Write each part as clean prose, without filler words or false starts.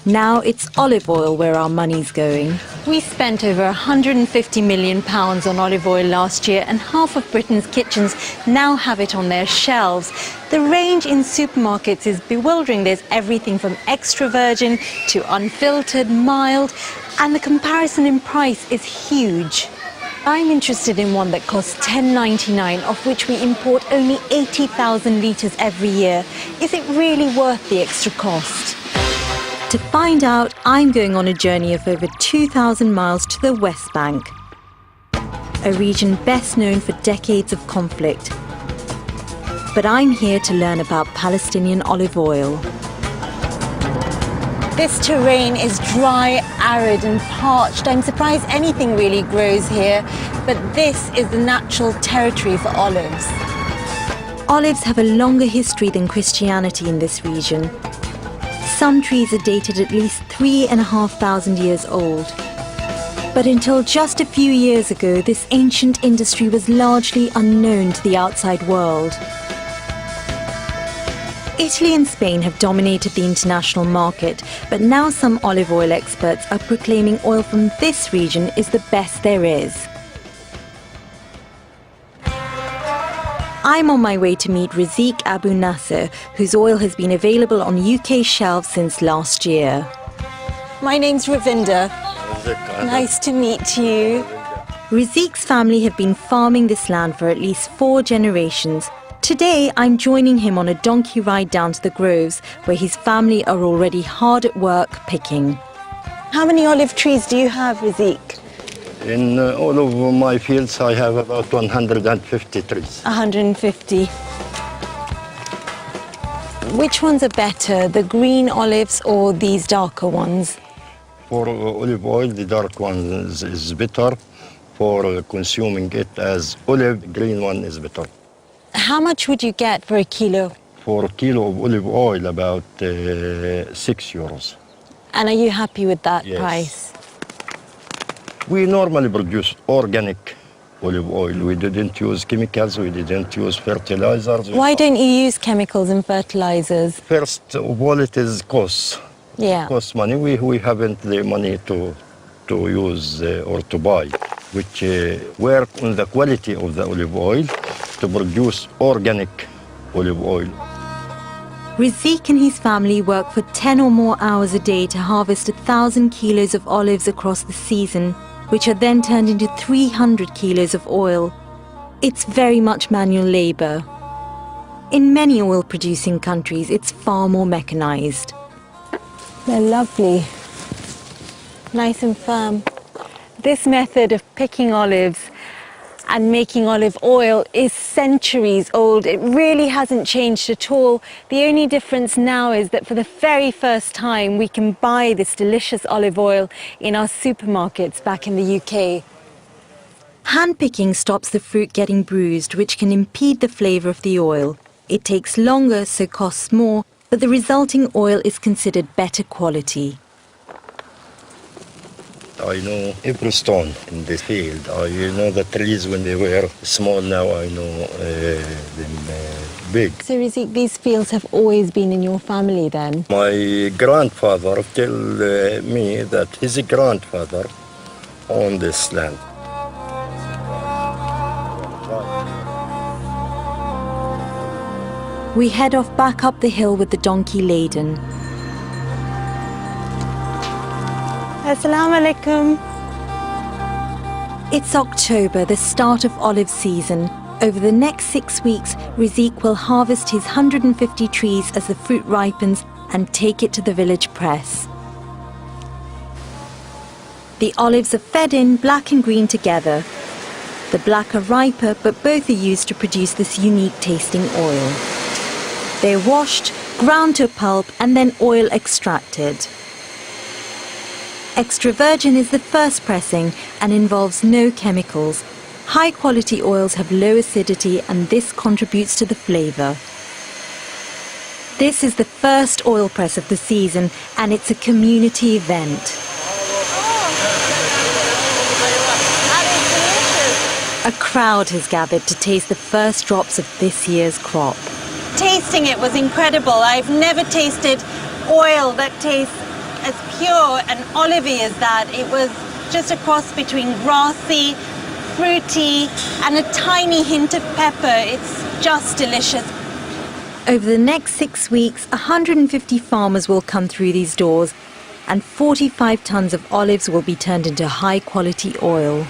Now it's olive oil where our money's going. We spent over £150 million on olive oil last year, and half of Britain's kitchens now have it on their shelves. The range in supermarkets is bewildering. There's everything from extra virgin to unfiltered, mild, and the comparison in price is huge. I'm interested in one that costs £10.99, of which we import only 80,000 litres every year. Is it really worth the extra cost? To find out, I'm going on a journey of over 2,000 miles to the West Bank, a region best known for decades of conflict. But I'm here to learn about Palestinian olive oil. This terrain is dry, arid and parched. I'm surprised anything really grows here, but this is the natural territory for olives. Olives have a longer history than Christianity in this region. Some trees are dated at least 3,500 years old. But until just a few years ago, this ancient industry was largely unknown to the outside world. Italy and Spain have dominated the international market, but now some olive oil experts are proclaiming oil from this region is the best there is. I'm on my way to meet Razik Abu Nasser, whose oil has been available on UK shelves since last year. My name's Ravinder. Nice to meet you. Razik's family have been farming this land for at least 4 generations. Today, I'm joining him on a donkey ride down to the groves, where his family are already hard at work picking. How many olive trees do you have, Razik? In all of my fields, I have about 150 trees. 150. Which ones are better, the green olives or these darker ones? For olive oil, the dark one is better. For consuming it as olive, green one is better. How much would you get for a kilo? For a kilo of olive oil, about €6. And are you happy with that Yes. price? We normally produce organic olive oil. We didn't use chemicals, we didn't use fertilizers. Why don't you use chemicals and fertilizers? First of all, it is cost. Yeah. Cost money. We haven't the money to use or to buy, which work on the quality of the olive oil to produce organic olive oil. Razik and his family work for 10 or more hours a day to harvest 1,000 kilos of olives across the season, which are then turned into 300 kilos of oil. It's very much manual labor. In many oil-producing countries, it's far more mechanized. They're lovely. Nice and firm. This method of picking olives and making olive oil is centuries old. It really hasn't changed at all. The only difference now is that for the very first time we can buy this delicious olive oil in our supermarkets back in the UK. Hand-picking stops the fruit getting bruised, which can impede the flavour of the oil. It takes longer, so costs more, but the resulting oil is considered better quality. I know every stone in this field. I know the trees when they were small, now I know them big. So Razik, these fields have always been in your family then? My grandfather told me that his grandfather owned this land. We head off back up the hill with the donkey laden. Assalamu alaikum. It's October, the start of olive season. Over the next 6 weeks, Razik will harvest his 150 trees as the fruit ripens and take it to the village press. The olives are fed in black and green together. The black are riper, but both are used to produce this unique tasting oil. They're washed, ground to a pulp, and then oil extracted. Extra virgin is the first pressing and involves no chemicals. High-quality oils have low acidity, and this contributes to the flavour. This is the first oil press of the season, and it's a community event. A crowd has gathered to taste the first drops of this year's crop. Tasting it was incredible. I've never tasted oil that tastes as pure and olivey as that. It was just a cross between grassy, fruity, and a tiny hint of pepper. It's just delicious. Over the next 6 weeks, 150 farmers will come through these doors, and 45 tons of olives will be turned into high-quality oil.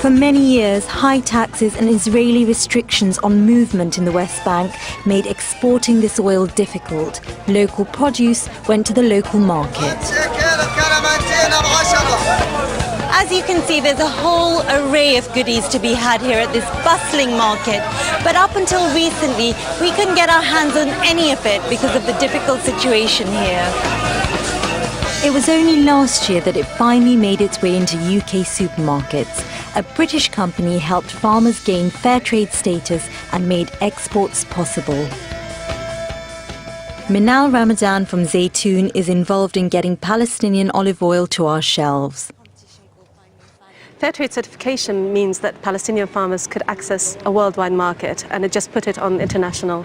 For many years, high taxes and Israeli restrictions on movement in the West Bank made exporting this oil difficult. Local produce went to the local market. As you can see, there's a whole array of goodies to be had here at this bustling market. But up until recently, we couldn't get our hands on any of it because of the difficult situation here. It was only last year that it finally made its way into UK supermarkets. A British company helped farmers gain Fairtrade status and made exports possible. Minal Ramadan from Zaytoun is involved in getting Palestinian olive oil to our shelves. Fairtrade certification means that Palestinian farmers could access a worldwide market, and it just put it on international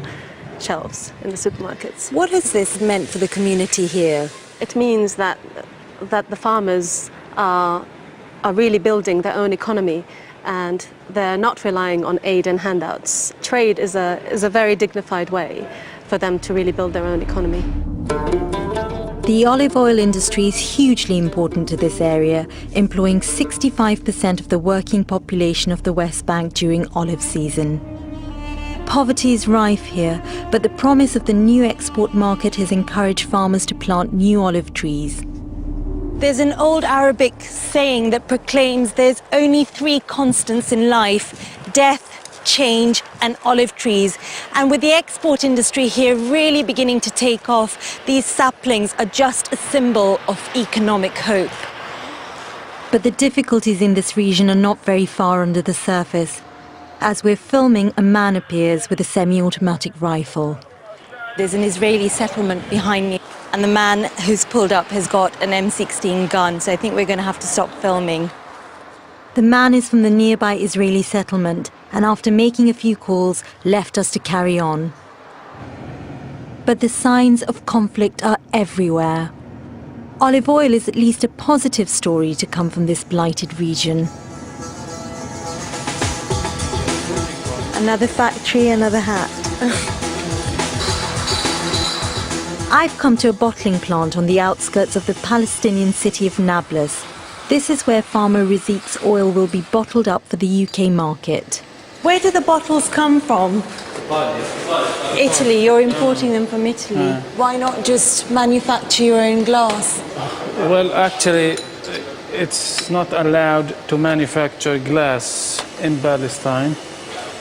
shelves in the supermarkets. What has this meant for the community here? It means that the farmers are really building their own economy, and they're not relying on aid and handouts. Trade is a very dignified way for them to really build their own economy. The olive oil industry is hugely important to this area, employing 65% of the working population of the West Bank during olive season. Poverty is rife here, but the promise of the new export market has encouraged farmers to plant new olive trees. There's an old Arabic saying that proclaims there's only 3 constants in life: death, change, and olive trees. And with the export industry here really beginning to take off, these saplings are just a symbol of economic hope. But the difficulties in this region are not very far under the surface. As we're filming, a man appears with a semi-automatic rifle. There's an Israeli settlement behind me, and the man who's pulled up has got an M16 gun, so I think we're going to have to stop filming. The man is from the nearby Israeli settlement, and after making a few calls, left us to carry on. But the signs of conflict are everywhere. Olive oil is at least a positive story to come from this blighted region. Another factory, another hat. I've come to a bottling plant on the outskirts of the Palestinian city of Nablus. This is where farmer Rizik's oil will be bottled up for the UK market. Where do the bottles come from? Italy. You're importing them from Italy. Why not just manufacture your own glass? Well, actually, it's not allowed to manufacture glass in Palestine,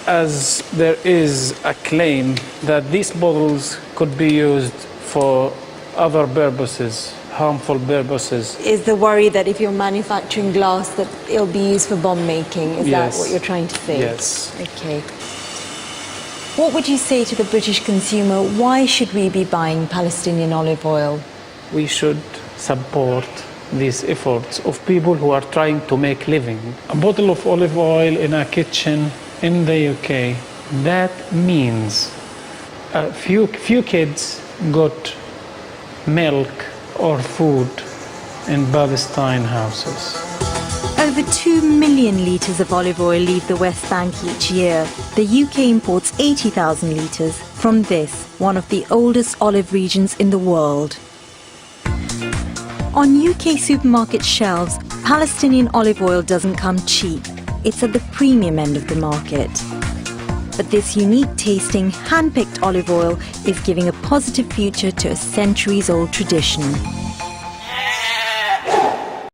as there is a claim that these bottles could be used for other purposes, harmful purposes. Is the worry that if you're manufacturing glass that it'll be used for bomb making? Is that what you're trying to say? Yes. Okay. What would you say to the British consumer? Why should we be buying Palestinian olive oil? We should support these efforts of people who are trying to make living. A bottle of olive oil in a kitchen in the UK, that means a few kids got milk or food in Palestine houses. Over 2 million litres of olive oil leave the West Bank each year. The UK imports 80,000 litres from this, one of the oldest olive regions in the world. On UK supermarket shelves, Palestinian olive oil doesn't come cheap. It's at the premium end of the market. But this unique tasting, hand-picked olive oil is giving a positive future to a centuries-old tradition.